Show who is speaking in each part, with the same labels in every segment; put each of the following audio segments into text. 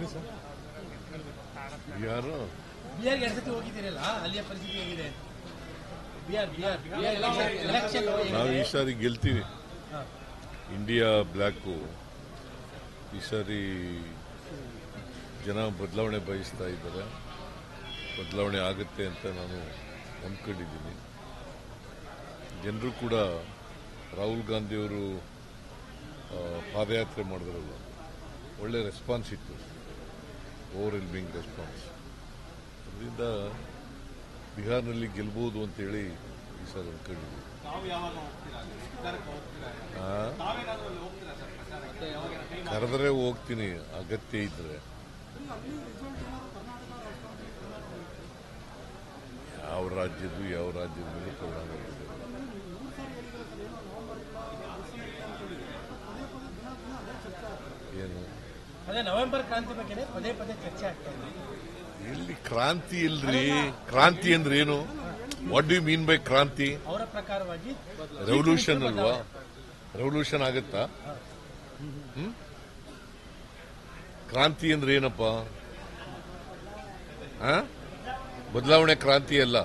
Speaker 1: ಹೇಳಿ ಸರ್.
Speaker 2: ಯಾರು
Speaker 1: ಬಿಹಾರ್ಗೆ 2 ಸತಿ ಹೋಗಿದ್ದೀರಲ್ಲ, ಅಲ್ಲಿಯ ಪರಿಸ್ಥಿತಿ ಹೇಗಿದೆ? ಬಿಹಾರ್ ಎಲೆಕ್ಷನ್
Speaker 2: ನಾವು ಈ ಸಾರಿ ಗೆಲ್ತೀವಿ. ಇಂಡಿಯಾ ಬ್ಲ್ಯಾಕು ಈ ಸಾರಿ ಜನ ಬದಲಾವಣೆ ಬಯಸ್ತಾ ಇದ್ದಾರೆ. ಬದಲಾವಣೆ ಆಗುತ್ತೆ ಅಂತ ನಾನು ಅಂದ್ಕೊಂಡಿದ್ದೀನಿ. ಜನರು ಕೂಡ ರಾಹುಲ್ ಗಾಂಧಿಯವರು ಪಾದಯಾತ್ರೆ ಮಾಡಿದ್ರಲ್ಲ, ಒಳ್ಳೆ ರೆಸ್ಪಾನ್ಸ್ ಇತ್ತು, ಓವರ್ವೆಲ್ಮಿಂಗ್ ರೆಸ್ಪಾನ್ಸ್. ಅದರಿಂದ ಬಿಹಾರ್ನಲ್ಲಿ ಗೆಲ್ಬಹುದು ಅಂತೇಳಿ ಈ ಸಾರಿ ಅಂದ್ಕೊಂಡಿದ್ದೀನಿ. ಕರೆದರೆ ಹೋಗ್ತೀನಿ ಅಗತ್ಯ ಇದ್ರೆ. ಯಾವ ರಾಜ್ಯದ ಮೇಲೆ ಪರಿಣಾಮ ಬೀರುತ್ತೆ. ಏನು
Speaker 1: ಅದೇ ನವೆಂಬರ್ ಕ್ರಾಂತಿ ಬಗ್ಗೆ ಪದೇ ಪದೇ ಚರ್ಚೆ ಆಗ್ತಾ ಇದೆ.
Speaker 2: ಎಲ್ಲಿ ಕ್ರಾಂತಿ ಇಲ್ರಿ? ಕ್ರಾಂತಿ ಅಂದ್ರೆ ಏನು? What do you mean by kranti?
Speaker 1: ಅವರ ಪ್ರಕಾರವಾಗಿ
Speaker 2: ರೆವಲ್ಯೂಷನ್ ಅಲ್ವಾ? ರೆವಲ್ಯೂಷನ್ ಆಗತ್ತಾ? ಕ್ರಾಂತಿ ಅಂದ್ರೆ ಏನಪ್ಪ? ಬದಲಾವಣೆ ಕ್ರಾಂತಿ ಅಲ್ಲ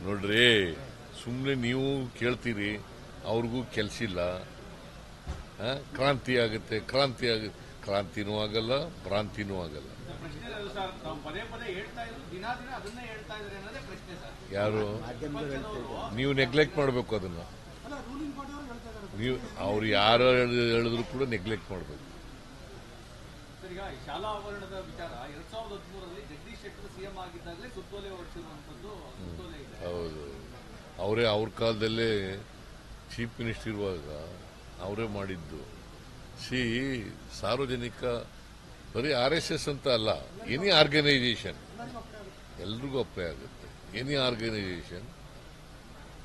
Speaker 2: ನೋಡ್ರಿ. ಸುಮ್ಮನೆ ನೀವು ಕೇಳ್ತೀರಿ, ಅವ್ರಿಗೂ ಕೆಲ್ಸಿಲ್ಲ. ಕ್ರಾಂತಿ ಆಗುತ್ತೆ, ಕ್ರಾಂತಿ ಆಗುತ್ತೆ. ಕ್ರಾಂತಿನೂ ಆಗಲ್ಲ, ಭ್ರಾಂತಿನೂ ಆಗಲ್ಲ. ಯಾರು? ನೀವು ನೆಗ್ಲೆಕ್ಟ್ ಮಾಡಬೇಕು ಅದನ್ನ. ನೀವು ಅವ್ರು ಯಾರು ಹೇಳಿದ್ರು ಕೂಡ ನೆಗ್ಲೆಕ್ಟ್ ಮಾಡಬೇಕು.
Speaker 3: ಶಾಲಾ ಆವರಣದ ವಿಚಾರ 2013ರಲ್ಲಿ ಜಗದೀಶ್ ಶೆಟ್ಟರ್ ಸಿಎಂ ಆಗಿದ್ದಾಗಲೇ ಸುತ್ತೋಲೆ ಹೊರಡಿಸಿರುವಂತದ್ದು.
Speaker 2: ಹೌದು, ಅವರೇ ಅವ್ರ ಕಾಲದಲ್ಲೇ ಚೀಫ್ ಮಿನಿಸ್ಟರ್ ಇರುವಾಗ ಅವರೇ ಮಾಡಿದ್ದು. ಸಾರ್ವಜನಿಕ ಬರೀ RSS ಅಂತ ಅಲ್ಲ, ಎನಿ ಆರ್ಗನೈಸೇಷನ್ ಎಲ್ರಿಗೂ ಅಪ್ಲೈ ಆಗುತ್ತೆ. ಎನಿ ಆರ್ಗನೈಸೇಷನ್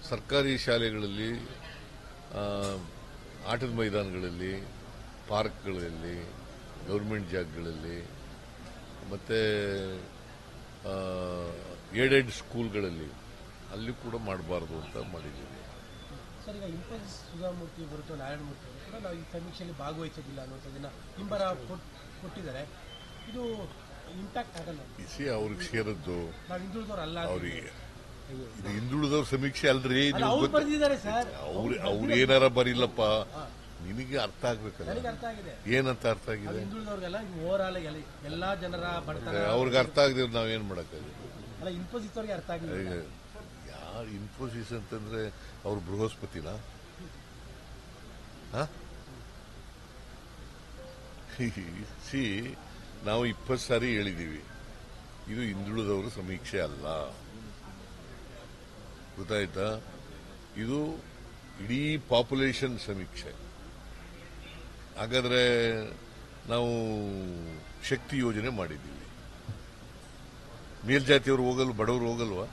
Speaker 2: ಸರ್ಕಾರಿ ಶಾಲೆಗಳಲ್ಲಿ, ಆಟದ ಮೈದಾನಗಳಲ್ಲಿ, ಪಾರ್ಕ್ಗಳಲ್ಲಿ, ಗೌರ್ಮೆಂಟ್ ಜಾಗಗಳಲ್ಲಿ, ಮತ್ತೆ ಏಡೆಡ್ ಸ್ಕೂಲ್ಗಳಲ್ಲಿ ಅಲ್ಲಿ ಕೂಡ ಮಾಡಬಾರ್ದು ಅಂತ ಮಾಡಿದ್ದೀವಿ.
Speaker 1: ಸರ್, ಈಗ ಇನ್ಫೋಸಿಸ್ ಸುಧಾಮೂರ್ತಿ ಹೊರತು ನಾರಾಯಣಮೂರ್ತಿ ಅವರು ಕೂಡ ನಾವು ಈ ಸಮೀಕ್ಷೆಯಲ್ಲಿ ಭಾಗವಹಿಸೋದಿಲ್ಲ ಅನ್ನೋದನ್ನ ಹಿಂಬರ ಕೊಟ್ಟಿದ್ದಾರೆ. ಇದು ಇಂಪ್ಯಾಕ್ಟ್ ಆಗಲ್ಲ?
Speaker 2: ಅವ್ರಿಗೆ ಸೇರದ್ದು
Speaker 1: ನಾವು ಹಿಂದುಳಿದವರಲ್ಲ.
Speaker 2: ಅವ್ರಿಗೆ ಇದು ಹಿಂದುಳಿದವ್ರ ಸಮೀಕ್ಷೆ ಅಲ್ರಿ.
Speaker 1: ಬರ್ದಿದ್ದಾರೆ ಸರ್.
Speaker 2: ಅವ್ರು ಏನಾರ ಬರೀಲಪ್ಪ, ನಿನಗೆ ಅರ್ಥ ಆಗ್ಬೇಕಲ್ಲ.
Speaker 1: ನನಗೆ ಅರ್ಥ ಆಗಿದೆ.
Speaker 2: ಏನಂತ ಅರ್ಥ ಆಗಿದೆ?
Speaker 1: ಹಿಂದುಳಿದವ್ರಿಗೆಲ್ಲ ಓವರ್ ಆಲ್ ಎಲ್ಲಾ ಜನರ ಬಡತನ
Speaker 2: ಅವ್ರಿಗೆ ಅರ್ಥ ಆಗದಿವ್ರು ನಾವೇನ್ ಮಾಡಕ್ಕಾಗಿದೆ?
Speaker 1: ಅಲ್ಲ, ಇನ್ಫೋಸಿಸ್ ಅವ್ರಿಗೆ ಅರ್ಥ ಆಗಿದೆ.
Speaker 2: ಯಾರು ಇನ್ಫೋಸಿಸ್ ಅಂತಂದ್ರೆ ಅವ್ರು ಬೃಹಸ್ಪತಿನ? ನಾವು 20 ಸಾರಿ ಹೇಳಿದೀವಿ, ಇದು ಹಿಂದುಳಿದವರ ಸಮೀಕ್ಷೆ ಅಲ್ಲ. ಗೊತ್ತಾಯ್ತಾ? ಇದು ಇಡೀ ಪಾಪ್ಯುಲೇಷನ್ ಸಮೀಕ್ಷೆ. ಹಾಗಾದ್ರೆ ನಾವು ಶಕ್ತಿ ಯೋಜನೆ ಮಾಡಿದ್ದೀವಿ. ಮೇಲ್ಜಾತಿಯವರು ಹೋಗಲು, ಬಡವರು ಹೋಗಲ್ವಾ?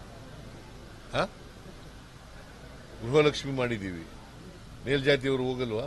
Speaker 2: ಗೃಹಲಕ್ಷ್ಮಿ ಮಾಡಿದ್ದೀವಿ, ಮೇಲ್ಜಾತಿಯವರು ಹೋಗಲ್ವಾ?